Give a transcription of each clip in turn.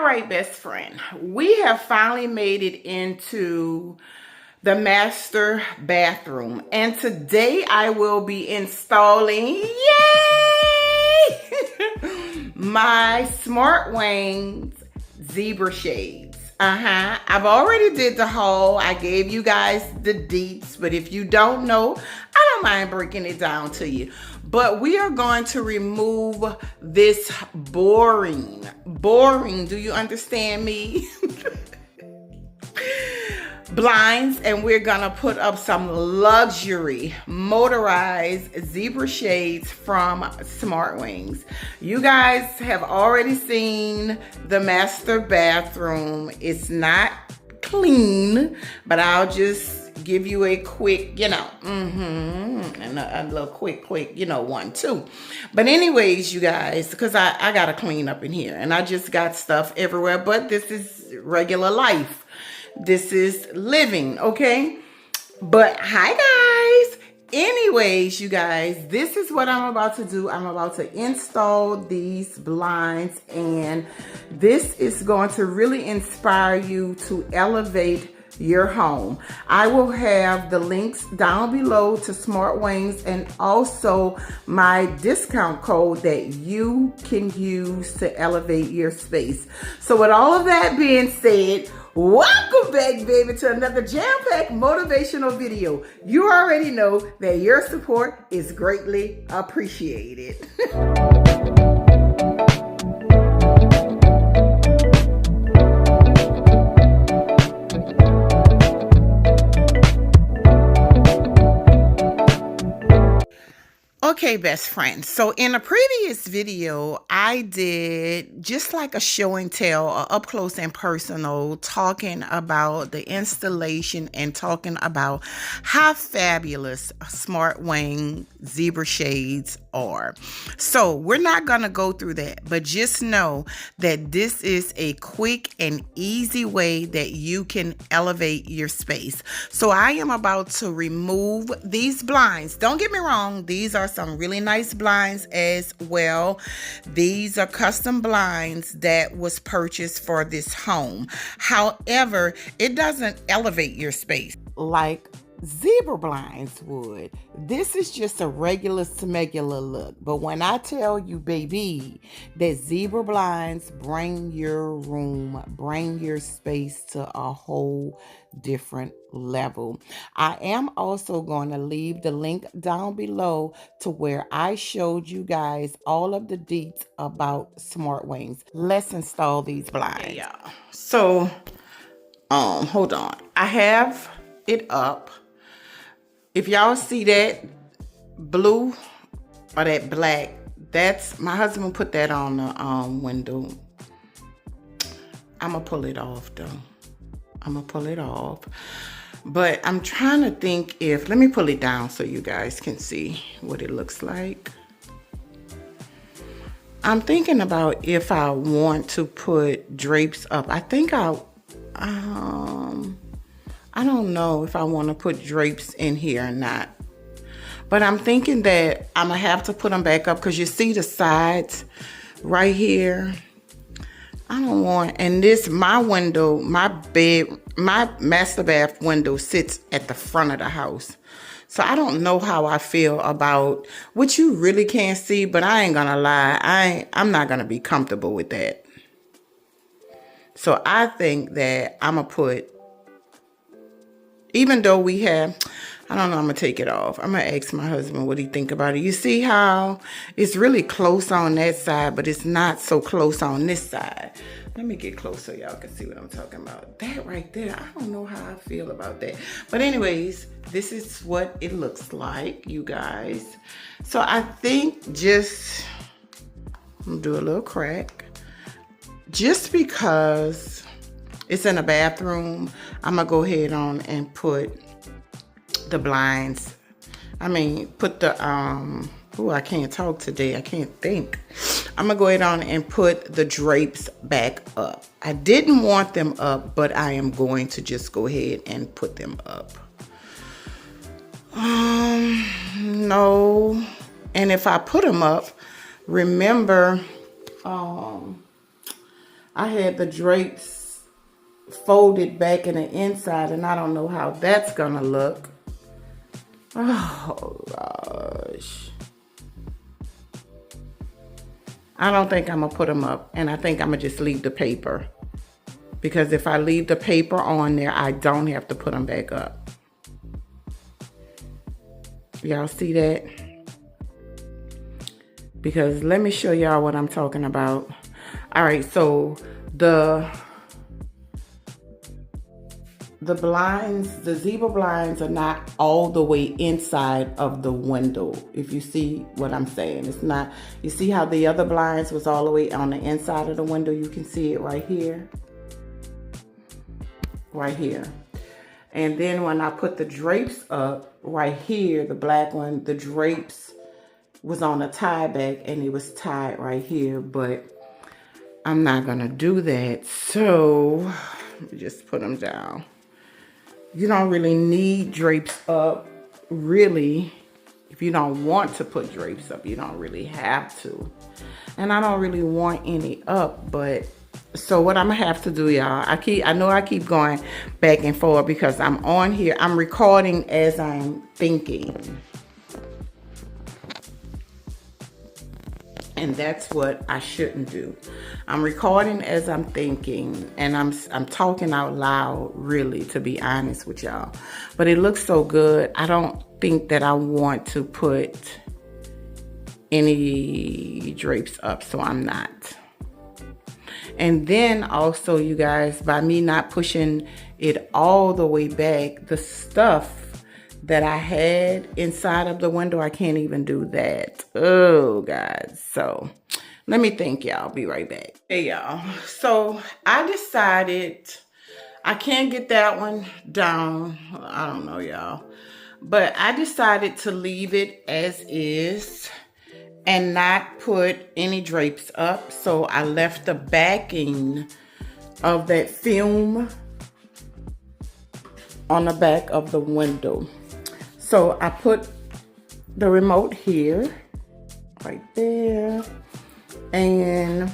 right, best friend, we have finally made it into the master bathroom, and today I will be installing, yay, my Smart Wings zebra shades. I've already did the haul. I gave you guys the deets, but if you don't know, I don't mind breaking it down to you. But we are going to remove this boring, do you understand me? Blinds, and we're gonna put up some luxury motorized zebra shades from Smart Wings. You guys have already seen the master bathroom. It's not clean, but I'll just give you a quick, and a little quick, one too. But anyways, you guys, because I gotta clean up in here, and I just got stuff everywhere, but this is regular life. This is living, okay? But hi guys. Anyways, you guys, this is what I'm about to do. I'm about to install these blinds, and this is going to really inspire you to elevate your home. I will have the links down below to Smart Wings and also my discount code that you can use to elevate your space. So with all of that being said, welcome back, baby, to another jam-packed motivational video. You already know that your support is greatly appreciated. Okay, best friends. So in a previous video, I did just like a show and tell, up close and personal, talking about the installation and talking about how fabulous Smart Wing zebra shades are. So we're not going to go through that, but just know that this is a quick and easy way that you can elevate your space. So I am about to remove these blinds. Don't get me wrong, these are some really nice blinds as well. These are custom blinds that was purchased for this home. However, it doesn't elevate your space like zebra blinds would. This is just a regular smegular look. But when I tell you, baby, that zebra blinds bring your room, bring your space to a whole different level. I am also going to leave the link down below to where I showed you guys all of the deets about Smart Wings. Let's install these blinds. Yeah. So, hold on. I have it up. If y'all see that blue or that black, that's my husband put that on the window. I'm gonna pull it off though. I'm gonna pull it off. But I'm trying to think if, let me pull it down so you guys can see what it looks like. I'm thinking about if I want to put drapes up. I think I don't know if I want to put drapes in here or not. But I'm thinking that I'm going to have to put them back up because you see the sides right here. I don't want, and this, my window, my master bath window sits at the front of the house. So I don't know how I feel about, what you really can't see, but I ain't going to lie. I'm not going to be comfortable with that. So I think that I'm going to put, even though we have, I don't know, I'm going to take it off. I'm going to ask my husband what he think about it. You see how it's really close on that side, but it's not so close on this side. Let me get close so y'all can see what I'm talking about. That right there, I don't know how I feel about that. But anyways, this is what it looks like, you guys. So I think just, I'm going to do a little crack. Just because it's in a bathroom, I'm going to go ahead on and put the blinds. Put the, I can't talk today. I can't think. I'm going to go ahead on and put the drapes back up. I didn't want them up, but I am going to just go ahead and put them up. No. And if I put them up, remember, I had the drapes folded back in the inside, and I don't know how that's gonna look. Oh gosh. I don't think I'm gonna put them up, and I think I'm gonna just leave the paper. Because if I leave the paper on there, I don't have to put them back up. Y'all see that? Because let me show y'all what I'm talking about. All right, so the blinds, the zebra blinds are not all the way inside of the window. If you see what I'm saying, it's not, you see how the other blinds was all the way on the inside of the window? You can see it right here. Right here. And then when I put the drapes up right here, the black one, the drapes was on a tie back and it was tied right here, but I'm not gonna do that. So let me just put them down. You don't really need drapes up, really. If you don't want to put drapes up, you don't really have to. And I don't really want any up, but so what I'm gonna have to do, y'all, I know I keep going back and forth because I'm on here, I'm recording as I'm thinking. And that's what I shouldn't do. I'm recording as I'm thinking, and I'm talking out loud, really, to be honest with y'all. But it looks so good. I don't think that I want to put any drapes up, so I'm not. And then also, you guys, by me not pushing it all the way back, the stuff that I had inside of the window, I can't even do that. Oh, guys. So let me think, y'all. Be right back. Hey, y'all. So I decided I can't get that one down. I don't know, y'all. But I decided to leave it as is and not put any drapes up. So I left the backing of that film on the back of the window. So I put the remote here, right there, and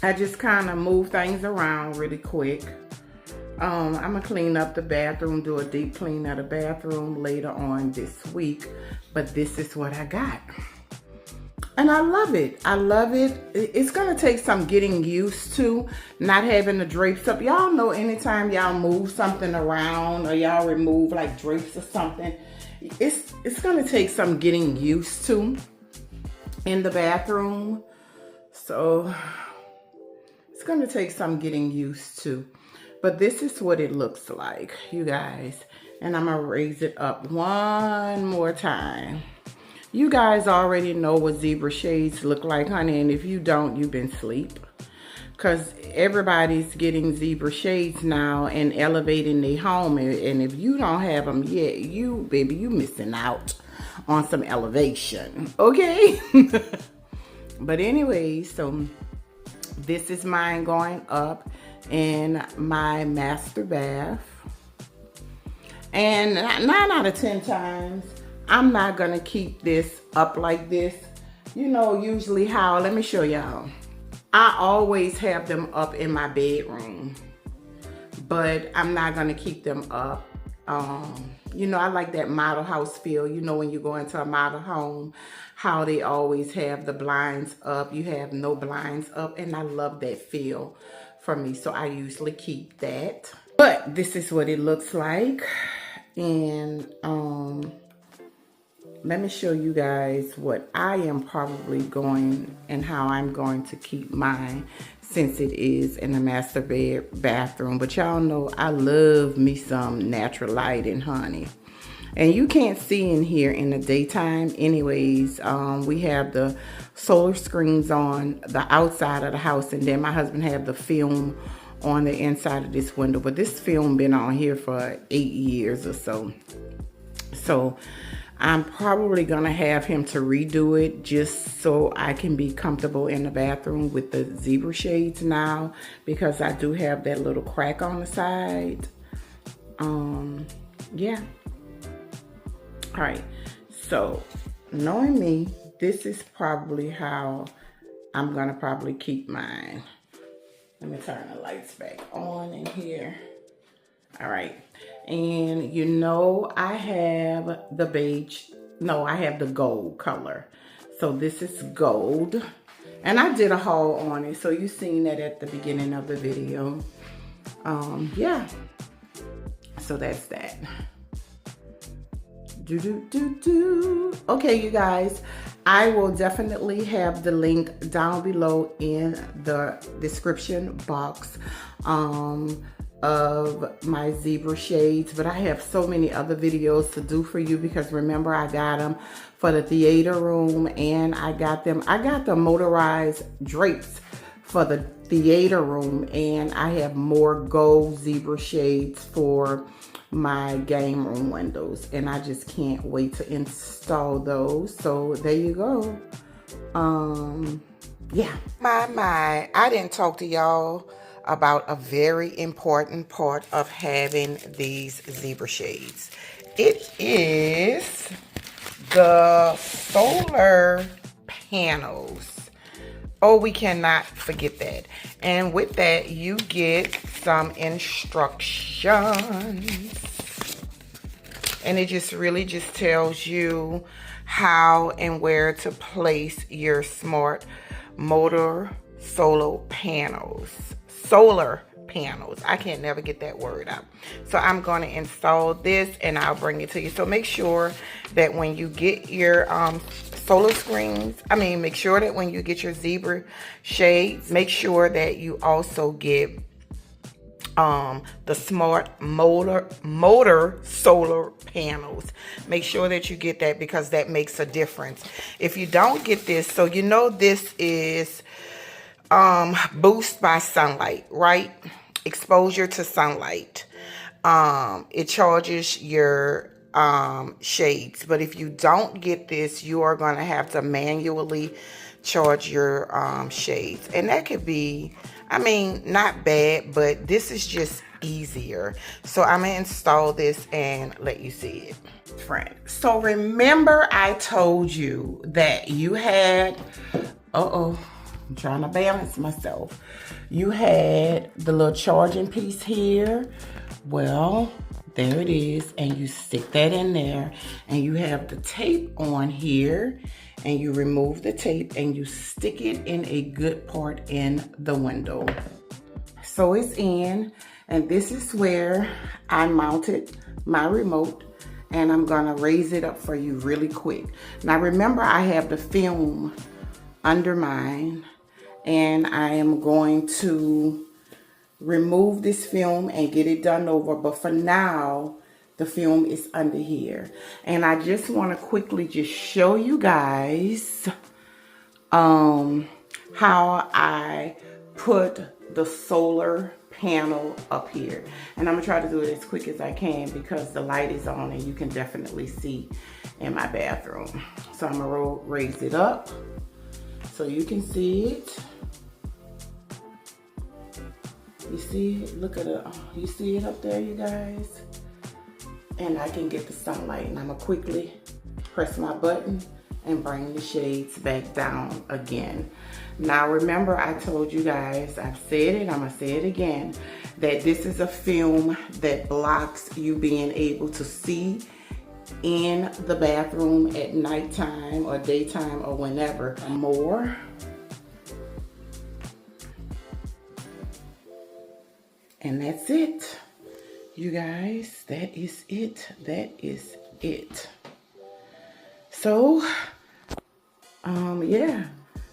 I just kind of move things around really quick. I'm gonna clean up the bathroom, do a deep clean of the bathroom later on this week, but this is what I got. And I love it. I love it. It's going to take some getting used to not having the drapes up. Y'all know anytime y'all move something around or y'all remove like drapes or something, it's going to take some getting used to in the bathroom. So it's going to take some getting used to. But this is what it looks like, you guys. And I'm going to raise it up one more time. You guys already know what zebra shades look like, honey, and if you don't, you've been asleep. Because everybody's getting zebra shades now and elevating their home, and if you don't have them yet, you missing out on some elevation, okay? But anyway, so this is mine going up in my master bath. And 9 out of 10 times, I'm not gonna keep this up like this. You know, usually how, let me show y'all. I always have them up in my bedroom, but I'm not gonna keep them up. You know, I like that model house feel. You know, when you go into a model home, how they always have the blinds up. You have no blinds up, and I love that feel for me. So I usually keep that. But this is what it looks like. And let me show you guys what I am probably going and how I'm going to keep mine, since it is in the master bathroom. But y'all know I love me some natural lighting, honey. And you can't see in here in the daytime anyways. We have the solar screens on the outside of the house, and then my husband have the film on the inside of this window. But this film been on here for 8 years or so. So I'm probably gonna have him to redo it just so I can be comfortable in the bathroom with the zebra shades now, because I do have that little crack on the side. Yeah. All right, so knowing me, this is probably how I'm gonna probably keep mine. Let me turn the lights back on in here. All right. And you know, I have the beige. No, I have the gold color. So this is gold. And I did a haul on it. So you've seen that at the beginning of the video. Yeah. So that's that. Okay, you guys, I will definitely have the link down below in the description box of my zebra shades, but I have so many other videos to do for you, because remember, I got them for the theater room, and I got the motorized drapes for the theater room, and I have more gold zebra shades for my game room windows, and I just can't wait to install those. So there you go. Yeah. My, I didn't talk to y'all about a very important part of having these zebra shades. It is the solar panels. Oh, we cannot forget that. And with that, you get some instructions. And it just really just tells you how and where to place your smart motor solar panels. Solar panels. I can't never get that word out. So I'm going to install this and I'll bring it to you. So make sure that when you get your solar screens, make sure that when you get your zebra shades, make sure that you also get the smart motor solar panels. Make sure that you get that, because that makes a difference. If you don't get this, so you know this is boost by sunlight, right? Exposure to sunlight. It charges your shades, but if you don't get this, you are going to have to manually charge your shades, and that could be, not bad, but this is just easier. So I'm gonna install this and let you see it. Friend, so remember I told you that you had, I'm trying to balance myself. You had the little charging piece here. Well, there it is, and you stick that in there, and you have the tape on here, and you remove the tape and you stick it in a good part in the window. So it's in, and this is where I mounted my remote, and I'm gonna raise it up for you really quick. Now remember, I have the film under mine, and I am going to remove this film and get it done over, but for now the film is under here. And I just want to quickly just show you guys how I put the solar panel up here. And I'm gonna try to do it as quick as I can, because the light is on and you can definitely see in my bathroom. So I'm gonna raise it up so you can see it. You see it? Look at it. You see it up there, you guys? And I can get the sunlight, and I'm gonna quickly press my button and bring the shades back down again. Now remember, I told you guys, I've said it, I'm gonna say it again, that this is a film that blocks you being able to see in the bathroom at nighttime or daytime or whenever. More. And that's it. You guys, that is it. That is it. So, yeah,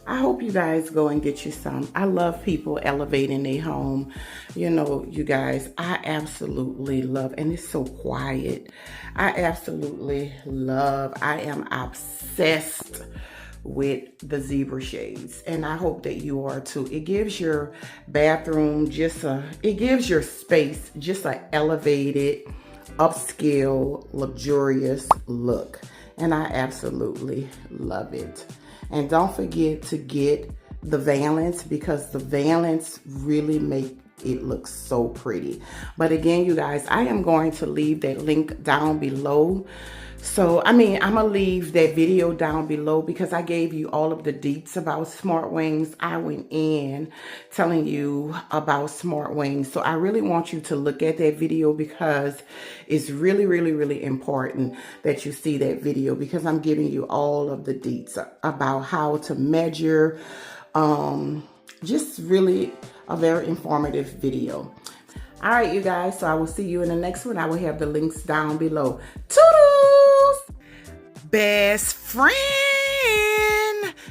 I hope you guys go and get you some. I love people elevating their home. You know, you guys, I absolutely love, and it's so quiet. I absolutely love, I am obsessed with the zebra shades, and I hope that you are too. It gives your bathroom it gives your space just an elevated, upscale, luxurious look, and I absolutely love it. And don't forget to get the valance, because the valance really make it looks so pretty. But again, you guys, I am going to leave that link down below. So, I'm going to leave that video down below because I gave you all of the deets about Smart Wings. I went in telling you about Smart Wings. So, I really want you to look at that video because it's really, really, really important that you see that video because I'm giving you all of the deets about how to measure. Just really a very informative video. All right, you guys. So, I will see you in the next one. I will have the links down below. Toodles! Best friend,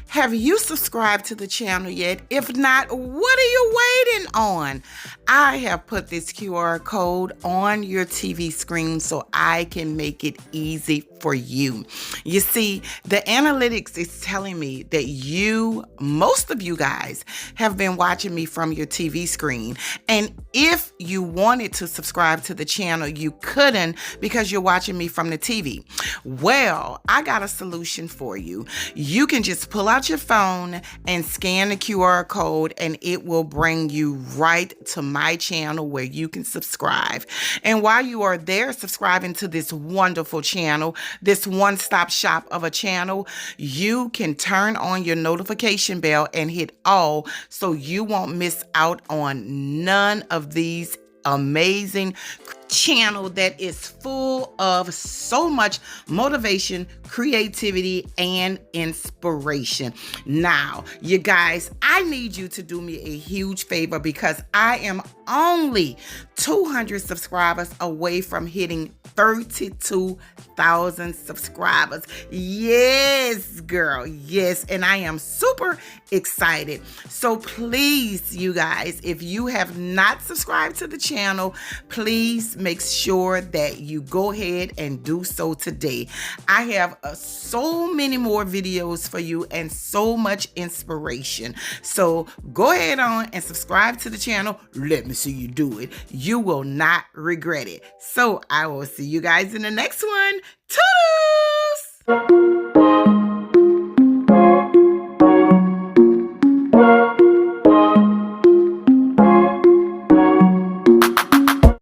have you subscribed to the channel yet? If not, what are you waiting on? I have put this QR code on your TV screen so I can make it easy for you. You see, the analytics is telling me that most of you guys have been watching me from your TV screen. And if you wanted to subscribe to the channel, you couldn't because you're watching me from the TV. Well, I got a solution for you. You can just pull out your phone and scan the QR code and it will bring you right to my channel where you can subscribe. And while you are there subscribing to this wonderful channel, this one-stop shop of a channel, you can turn on your notification bell and hit all so you won't miss out on none of these amazing channel that is full of so much motivation, creativity, and inspiration. Now, you guys, I need you to do me a huge favor because I am only 200 subscribers away from hitting 32,000 subscribers. Yes, girl. Yes. And I am super excited. So please, you guys, if you have not subscribed to the channel, please make sure that you go ahead and do so today. I have so many more videos for you and so much inspiration. So go ahead on and subscribe to the channel. Let me see you do it. You will not regret it. So I will see you guys in the next one. Toodles!